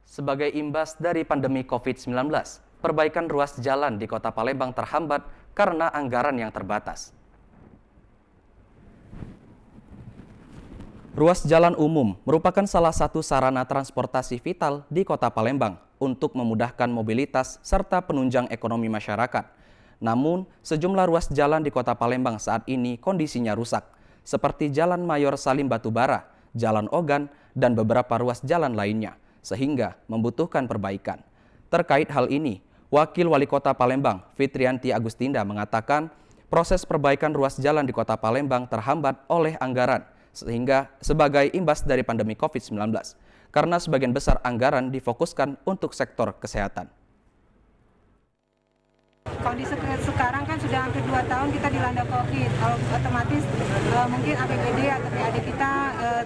Sebagai imbas dari pandemi COVID-19, perbaikan ruas jalan di Kota Palembang terhambat karena anggaran yang terbatas. Ruas jalan umum merupakan salah satu sarana transportasi vital di Kota Palembang untuk memudahkan mobilitas serta penunjang ekonomi masyarakat. Namun, sejumlah ruas jalan di Kota Palembang saat ini kondisinya rusak, seperti Jalan Mayor Salim Batubara, Jalan Ogan, dan beberapa ruas jalan lainnya, sehingga membutuhkan perbaikan. Terkait hal ini, Wakil Wali Kota Palembang, Fitrianti Agustinda, mengatakan proses perbaikan ruas jalan di Kota Palembang terhambat oleh anggaran, sehingga sebagai imbas dari pandemi COVID-19, karena sebagian besar anggaran difokuskan untuk sektor kesehatan. Kondisi sekarang kan sudah hampir 2 tahun kita dilanda COVID, otomatis mungkin APBD atau PAD kita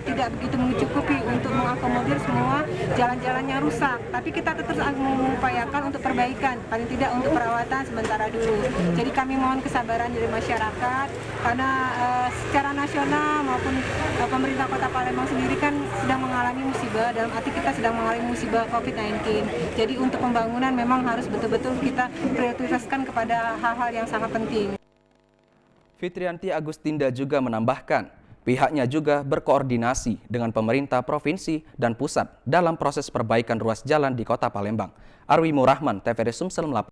tidak begitu mencukupi untuk mengakomodir semua jalan-jalannya rusak. Tapi kita tetap mengupayakan untuk perbaikan, paling tidak untuk perawatan sementara dulu. Jadi kami mohon kesabaran dari masyarakat, karena secara nasional maupun pemerintah Kota Palembang sendiri kan sedang mengalami musibah, dalam arti kita sedang mengalami musibah COVID-19. Jadi untuk pembangunan memang harus betul-betul kita prioritaskan kepada hal-hal yang sangat penting. Fitrianti Agustinda juga menambahkan, pihaknya juga berkoordinasi dengan pemerintah provinsi dan pusat dalam proses perbaikan ruas jalan di Kota Palembang. Arwi Murahman, TVRI Sumsel melaporkan.